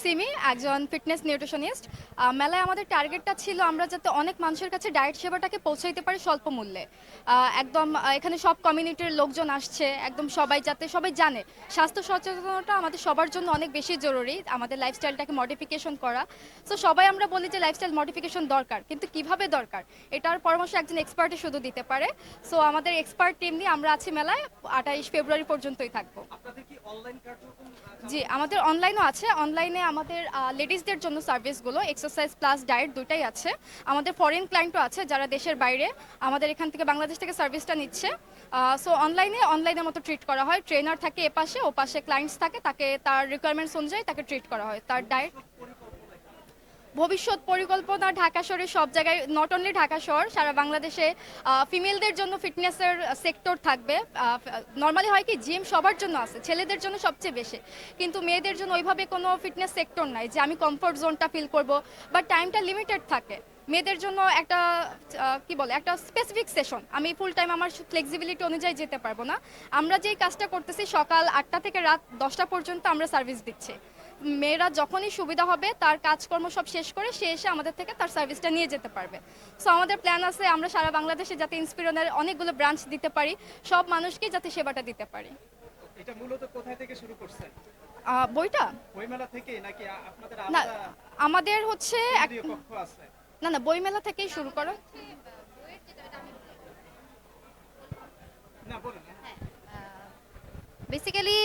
সিমি, একজন fitness nutritionist. মেলায় আমাদের টার্গেটটা ছিল আমরা যাতে অনেক মানুষের কাছে ডায়েট সেবাটাকে পৌঁছাইতে পারি স্বল্প মূল্যে। একদম এখানে সব কমিউনিটির লোকজন আসছে, একদম সবাই যাতে সবাই জানে স্বাস্থ্য সচেতনতা আমাদের সবার জন্য অনেক বেশি জরুরি, আমাদের লাইফস্টাইলটাকে মডিফিকেশন করা। সো সবাই আমরা বলি যে লাইফস্টাইল মডিফিকেশন দরকার, কিন্তু কিভাবে দরকার এটার পরামর্শ একজন এক্সপার্টই শুধু দিতে পারে। সো আমাদের এক্সপার্ট টিম নিয়ে আমরা আছি মেলায়, 28 ফেব্রুয়ারি পর্যন্তই থাকবো। জি, আমাদের অনলাইনও আছে। অনলাইনে আমাদের লেডিসদের জন্য সার্ভিসগুলো এক্সারসাইজ প্লাস ডায়েট দুটাই আছে। আমাদের ফরেন ক্লায়েন্টও আছে যারা দেশের বাইরে আমাদের এখান থেকে বাংলাদেশ থেকে সার্ভিসটা নিচ্ছে। সো অনলাইনের মতো ট্রিট করা হয়। ট্রেনার থাকে এপাশে, ওপাশে ক্লায়েন্টস থাকে, তাকে তার রিকোয়ারমেন্টস অনুযায়ী তাকে ট্রিট করা হয়। তার ডায়েট ভবিষ্যৎ পরিকল্পনা ঢাকা শহরে সব জায়গায়, নট অনলি ঢাকা শহর, সারা বাংলাদেশে ফিমেলদের জন্য ফিটনেসের সেক্টর থাকবে। নর্মালি হয় কি জিম সবার জন্য আছে, ছেলেদের জন্য সবচেয়ে বেশি, কিন্তু মেয়েদের জন্য ওইভাবে কোনো ফিটনেস সেক্টর নাই যে আমি কমফোর্ট জোনটা ফিল করব, বাট টাইমটা লিমিটেড থাকে। মেয়েদের জন্য একটা কি বলে একটা স্পেসিফিক সেশন, আমি ফুল টাইম আমার ফ্লেক্সিবিলিটি অনুযায়ী যেতে পারবো না। আমরা যেই কাজটা করতেছি সকাল 8টা থেকে রাত 10টা পর্যন্ত আমরা সার্ভিস দিচ্ছি। মেয়েরা যখনই সুবিধা হবে তার কাজকর্ম সব শেষ করে সে এসে আমাদের থেকে তার সার্ভিসটা নিয়ে যেতে পারবে। সো আমাদের প্ল্যান আছে আমরা সারা বাংলাদেশে যাতে ইন্সপিরিয়নের অনেকগুলো ব্রাঞ্চ দিতে পারি, সব মানুষকে যাতে সেবাটা দিতে পারি। এটা মূলত কোথায় থেকে শুরু করছেন? বইটা বইমেলা থেকে নাকি আপনাদের না, আলাদা আমাদের হচ্ছে কেন্দ্রীয় কক্ষ আছে? না, বইমেলা থেকেই শুরু করো। না বলুন। বেসিক্যালি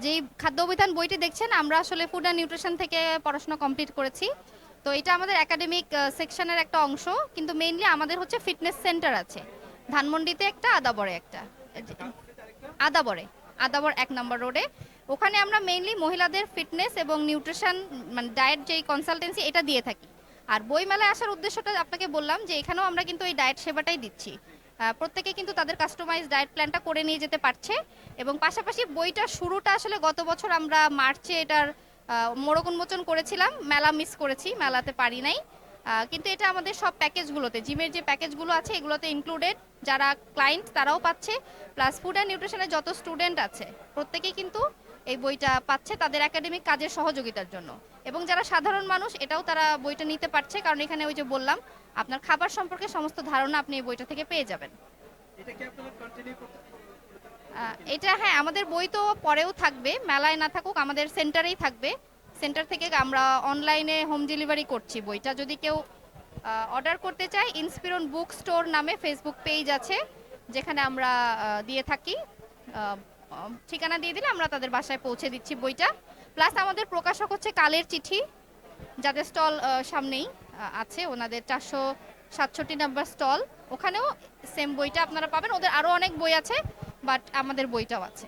যেই খাদ্য অভিধান বইটি দেখছেন আমরা আসলে ফুড অ্যান্ড নিউট্রিশন থেকে পড়াশোনা কমপ্লিট করেছি। তো এটা আমাদের একাডেমিক সেকশনের একটা অংশ, কিন্তু মেইনলি আমাদের হচ্ছে ফিটনেস সেন্টার আছে ধানমন্ডিতে একটা, আদাবরে একটা। আদাবরে, আদাবর 1 নম্বর রোডে। ওখানে আমরা মেইনলি মহিলাদের ফিটনেস এবং নিউট্রিশন মানে ডায়েট যেই কনসালটেন্সি এটা দিয়ে থাকি। আর বইমেলায় আসার উদ্দেশ্যটা আপনাকে বললাম যে এখানেও আমরা কিন্তু এই ডায়েট সেবাটাই দিচ্ছি। প্রত্যেকে কিন্তু তাদের কাস্টমাইজ ডায়েট প্ল্যানটা করে নিয়ে যেতে পারছে। এবং পাশাপাশি বইটা শুরুটা আসলে গত বছর আমরা মার্চে এটার মোড়ক উন্মোচন করেছিলাম, মেলা মিস করেছি, মেলাতে পারি নাই। কিন্তু এটা আমাদের সব প্যাকেজগুলোতে, জিমের যে প্যাকেজগুলো আছে এগুলোতে ইনক্লুডেড। যারা ক্লায়েন্ট তারাও পাচ্ছে, প্লাস ফুড অ্যান্ড নিউট্রিশনের যত স্টুডেন্ট আছে প্রত্যেকেই কিন্তু এই বইটা পাচ্ছে তাদের একাডেমিক কাজের সহযোগিতার জন্য। এবং যারা সাধারণ মানুষ এটাও তারা বইটা নিতে পারছে, কারণ এখানে ওই যে বললাম আপনার খাবার সম্পর্কে সমস্ত ধারণা আপনি এই বইটা থেকে পেয়ে যাবেন। এটা কি আপনারা কন্টিনিউ করতে? এটা হ্যাঁ, আমাদের বই তো পরেও থাকবে, মেলায় না থাকুক আমাদের সেন্টারেই থাকবে। সেন্টার থেকে আমরা অনলাইনে হোম ডেলিভারি করছি বইটা। যদি কেউ অর্ডার করতে চায়, ইন্সপিরন বুক স্টোর নামে ফেসবুক পেজ আছে যেখানে আমরা দিয়ে থাকি। ঠিকানা দিয়ে দিলে আমরা তাদের বাসায় পৌঁছে দিচ্ছি বইটা। প্লাস আমাদের প্রকাশক হচ্ছে কালের চিঠি, যাদের স্টল সামনেই আছে, ওনাদের 467 নাম্বার স্টল, ওখানেও সেম বইটা আপনারা পাবেন। ওদের আরও অনেক বই আছে, বাট আমাদের বইটাও আছে।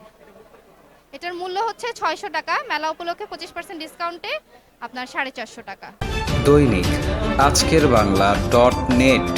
এটার মূল্য হচ্ছে 600 টাকা, মেলা উপলক্ষে 25% ডিসকাউন্টে আপনার 450 টাকা। দৈনিক আজকের বাংলা .net